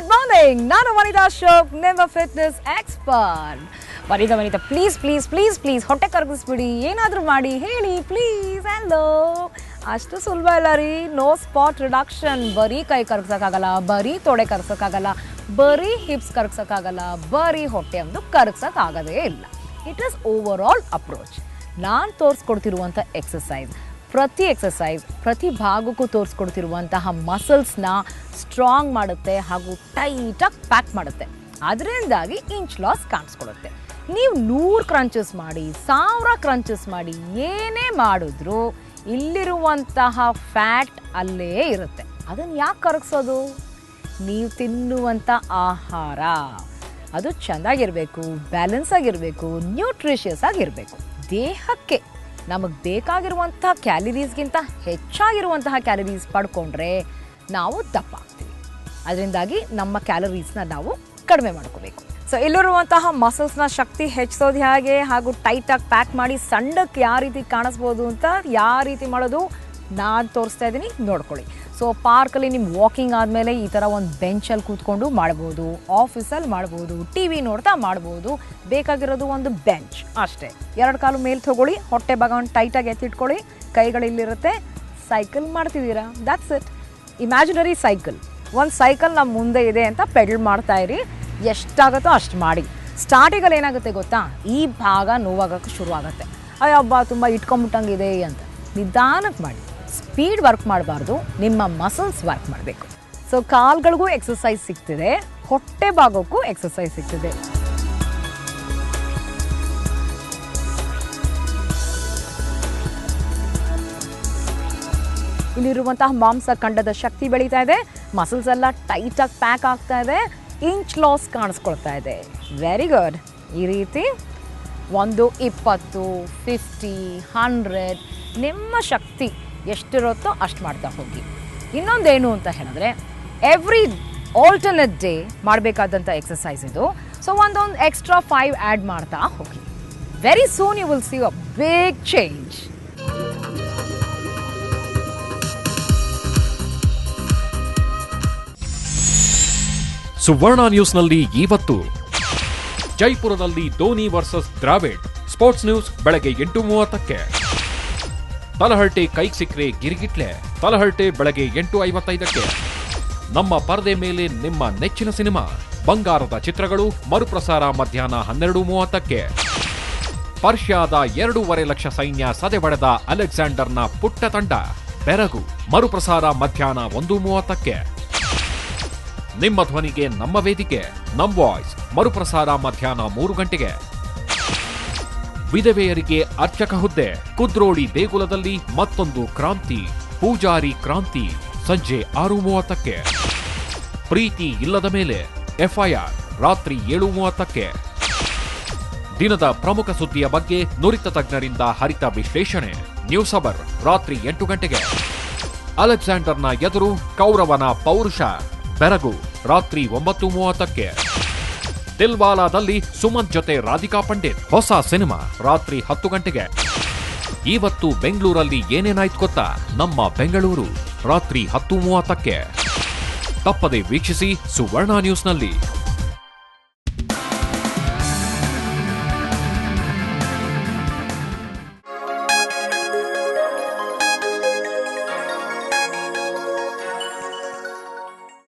Good morning. ನಾನು ವನಿತಾ ಅಶೋಕ್, ನಿಮ್ಮ fitness expert. Vanita please please please please ಹೊಟ್ಟೆ ಕರಗಿಸ್ಬಿಡಿ, ಏನಾದರೂ ಮಾಡಿ ಹೇಳಿ ಪ್ಲೀಸ್. ಹಲೋ, ಅಷ್ಟು ಸುಲಭ ಇಲ್ಲ ರೀ. No spot reduction. ಬರೀ ಕೈ ಕರಗ್ಸೋಕ್ಕಾಗಲ್ಲ, ಬರೀ ತೊಡೆ ಕರಗ್ಸೋಕ್ಕಾಗಲ್ಲ, ಬರೀ ಹಿಪ್ಸ್ ಕರಗ್ಸೋಕ್ಕಾಗಲ್ಲ, ಬರೀ ಹೊಟ್ಟೆ ಒಂದು ಕರಗ್ಸೋಕ್ಕಾಗೋದೇ ಇಲ್ಲ. It is over all approach. ನಾನು ತೋರಿಸ್ಕೊಡ್ತಿರುವಂಥ ಎಕ್ಸಸೈಸ್ ಪ್ರತಿ ಭಾಗಕ್ಕೂ ತೋರಿಸ್ಕೊಡ್ತಿರುವಂತಹ ಮಸಲ್ಸ್ನ ಸ್ಟ್ರಾಂಗ್ ಮಾಡುತ್ತೆ ಹಾಗೂ ಟೈಟಾಗಿ ಪ್ಯಾಕ್ ಮಾಡುತ್ತೆ. ಅದರಿಂದಾಗಿ ಇಂಚ್ ಲಾಸ್ ಕಾಣಿಸ್ಕೊಡುತ್ತೆ. ನೀವು 100 ಕ್ರಂಚಸ್ ಮಾಡಿ, 1000 ಕ್ರಂಚಸ್ ಮಾಡಿ, ಏನೇ ಮಾಡಿದ್ರೂ ಇಲ್ಲಿರುವಂತಹ ಫ್ಯಾಟ್ ಅಲ್ಲೇ ಇರುತ್ತೆ. ಅದನ್ನು ಯಾಕೆ ಕರಗಿಸೋದು? ನೀವು ತಿನ್ನುವಂಥ ಆಹಾರ ಅದು ಚೆಂದಾಗಿರಬೇಕು, ಬ್ಯಾಲೆನ್ಸ್ ಆಗಿರಬೇಕು, ನ್ಯೂಟ್ರಿಷಿಯಸ್ ಆಗಿರಬೇಕು. ದೇಹಕ್ಕೆ ನಮಗೆ ಬೇಕಾಗಿರುವಂಥ ಕ್ಯಾಲರೀಸ್ಗಿಂತ ಹೆಚ್ಚಾಗಿರುವಂತಹ ಕ್ಯಾಲರೀಸ್ ಪಡ್ಕೊಂಡ್ರೆ ನಾವು ದಪ್ಪ ಆಗ್ತೀವಿ. ಅದರಿಂದಾಗಿ ನಮ್ಮ ಕ್ಯಾಲರೀಸ್ನ ನಾವು ಕಡಿಮೆ ಮಾಡ್ಕೋಬೇಕು. ಸೊ ಇಲ್ಲಿರುವಂತಹ ಮಸಲ್ಸ್ನ ಶಕ್ತಿ ಹೆಚ್ಚಿಸೋದು ಹೇಗೆ ಹಾಗೂ ಟೈಟಾಗಿ ಪ್ಯಾಕ್ ಮಾಡಿ ಸಣ್ಣಕ್ಕೆ ಯಾವ ರೀತಿ ಕಾಣಿಸ್ಬೋದು ಅಂತ ಯಾವ ರೀತಿ ಮಾಡೋದು ನಾನು ತೋರಿಸ್ತಾ ಇದ್ದೀನಿ, ನೋಡ್ಕೊಳ್ಳಿ. ಸೊ ಪಾರ್ಕಲ್ಲಿ ನಿಮ್ಮ ವಾಕಿಂಗ್ ಆದಮೇಲೆ ಈ ಥರ ಒಂದು ಬೆಂಚಲ್ಲಿ ಕೂತ್ಕೊಂಡು ಮಾಡ್ಬೋದು, ಆಫೀಸಲ್ಲಿ ಮಾಡ್ಬೋದು, ಟಿ ವಿ ನೋಡ್ತಾ ಮಾಡ್ಬೋದು. ಬೇಕಾಗಿರೋದು ಒಂದು ಬೆಂಚ್ ಅಷ್ಟೇ. 2 ಕಾಲು ಮೇಲೆ ತೊಗೊಳ್ಳಿ, ಹೊಟ್ಟೆ ಭಾಗವನ್ನು ಟೈಟಾಗಿ ಎತ್ತಿಟ್ಕೊಳ್ಳಿ, ಕೈಗಳಿಲ್ಲಿರುತ್ತೆ. ಸೈಕಲ್ ಮಾಡ್ತಿದ್ದೀರಾ, ದ್ಯಾಟ್ಸ್ ಇಟ್. ಇಮ್ಯಾಜಿನರಿ ಸೈಕಲ್, ಒಂದು ಸೈಕಲ್ ನಮ್ಮ ಮುಂದೆ ಇದೆ ಅಂತ ಪೆಡಲ್ ಮಾಡ್ತಾ ಇರಿ. ಎಷ್ಟಾಗುತ್ತೋ ಅಷ್ಟು ಮಾಡಿ. ಸ್ಟಾರ್ಟಿಂಗಲ್ಲಿ ಏನಾಗುತ್ತೆ ಗೊತ್ತಾ, ಈ ಭಾಗ ನೋವಾಗೋಕ್ಕೆ ಶುರು ಆಗುತ್ತೆ. ಅಯ್ಯಬ್ಬ ತುಂಬ ಇಟ್ಕೊಂಬಿಟ್ಟಂಗಿದೆ ಅಂತ. ನಿಧಾನಕ್ಕೆ ಮಾಡಿ, ಸ್ಪೀಡ್ ವರ್ಕ್ ಮಾಡಬಾರ್ದು, ನಿಮ್ಮ ಮಸಲ್ಸ್ ವರ್ಕ್ ಮಾಡಬೇಕು. ಸೊ ಕಾಲ್ಗಳಿಗೂ ಎಕ್ಸಸೈಸ್ ಸಿಗ್ತಿದೆ, ಹೊಟ್ಟೆ ಭಾಗಕ್ಕೂ ಎಕ್ಸಸೈಸ್ ಸಿಗ್ತಿದೆ. ಇಲ್ಲಿರುವಂತಹ ಮಾಂಸಖಂಡದ ಶಕ್ತಿ ಬೆಳೀತಾ ಇದೆ, ಮಸಲ್ಸ್ ಎಲ್ಲ ಟೈಟಾಗಿ ಪ್ಯಾಕ್ ಆಗ್ತಾ ಇದೆ, ಇಂಚ್ ಲಾಸ್ ಕಾಣಿಸ್ಕೊಳ್ತಾ ಇದೆ. Very good. ಈ ರೀತಿ 1, 20, 50, 100 ನಿಮ್ಮ ಶಕ್ತಿ ಎಷ್ಟಿರುತ್ತೋ ಅಷ್ಟು ಮಾಡ್ತಾ ಹೋಗಿ. ಇನ್ನೊಂದೇನು ಅಂತ ಹೇಳಿದ್ರೆ, ಎವ್ರಿ ಆಲ್ಟರ್ನೇಟ್ ಡೇ ಮಾಡಬೇಕಾದಂಥ ಎಕ್ಸಸೈಸ್ ಇದು. ಸೊ ಒಂದೊಂದು ಎಕ್ಸ್ಟ್ರಾ 5 ಆ್ಯಡ್ ಮಾಡ್ತಾ ಹೋಗಿ. Very soon you will see a big change. Suvarna ನ್ಯೂಸ್ನಲ್ಲಿ ಇವತ್ತು ಜೈಪುರದಲ್ಲಿ Dhoni versus Dravid. Sports news ಬೆಳಗ್ಗೆ 8:30ಕ್ಕೆ. ತಲಹರಟೆ ಕೈಗೆ ಸಿಕ್ಕರೆ ಗಿರಿಗಿಟ್ಲೆ. ತಲಹರಟೆ ಬೆಳಗ್ಗೆ 8:55ಕ್ಕೆ. ನಮ್ಮ ಪರದೆ ಮೇಲೆ ನಿಮ್ಮ ನೆಚ್ಚಿನ ಸಿನಿಮಾ ಬಂಗಾರದ ಚಿತ್ರಗಳು ಮರುಪ್ರಸಾರ ಮಧ್ಯಾಹ್ನ 12:30ಕ್ಕೆ. ಪರ್ಷಿಯಾದ 2.5 ಲಕ್ಷ ಸೈನ್ಯ ಸದೆಬಡೆದ ಅಲೆಕ್ಸಾಂಡರ್ನ ಪುಟ್ಟ ತಂಡ ಬೆರಗು ಮರುಪ್ರಸಾರ ಮಧ್ಯಾಹ್ನ 1:30ಕ್ಕೆ. ನಿಮ್ಮ ಧ್ವನಿಗೆ ನಮ್ಮ ವೇದಿಕೆ ನಮ್ ವಾಯ್ಸ್ ಮರುಪ್ರಸಾರ ಮಧ್ಯಾಹ್ನ 3 ಗಂಟೆಗೆ. ವಿಧವೆಯರಿಗೆ ಅರ್ಚಕ ಹುದ್ದೆ ಕುದ್ರೋಳಿ ದೇಗುಲದಲ್ಲಿ ಮತ್ತೊಂದು ಕ್ರಾಂತಿ, ಪೂಜಾರಿ ಕ್ರಾಂತಿ ಸಂಜೆ 6:30ಕ್ಕೆ. ಪ್ರೀತಿ ಇಲ್ಲದ ಮೇಲೆ ಎಫ್ಐಆರ್ ರಾತ್ರಿ 7:30ಕ್ಕೆ. ದಿನದ ಪ್ರಮುಖ ಸುದ್ದಿಯ ಬಗ್ಗೆ ನುರಿತ ತಜ್ಞರಿಂದ ಹರಿತ ವಿಶ್ಲೇಷಣೆ ನ್ಯೂಸ್ ಅವರ್ ರಾತ್ರಿ 8 ಗಂಟೆಗೆ. ಅಲೆಕ್ಸಾಂಡರ್ನ ಎದುರು ಕೌರವನ ಪೌರುಷ ಬೆರಗು ರಾತ್ರಿ 9:30ಕ್ಕೆ. ದಿಲ್ವಾಲಾದಲ್ಲಿ ಸುಮಂತ್ ಜೊತೆ ರಾಧಿಕಾ ಪಂಡಿತ್ ಹೊಸ ಸಿನಿಮಾ ರಾತ್ರಿ 10 ಗಂಟೆಗೆ. ಇವತ್ತು ಬೆಂಗಳೂರಲ್ಲಿ ಏನೇನಾಯ್ತು ಗೊತ್ತಾ? ನಮ್ಮ ಬೆಂಗಳೂರು ರಾತ್ರಿ 10:30ಕ್ಕೆ. ತಪ್ಪದೆ ವೀಕ್ಷಿಸಿ ಸುವರ್ಣ ನ್ಯೂಸ್ನಲ್ಲಿ.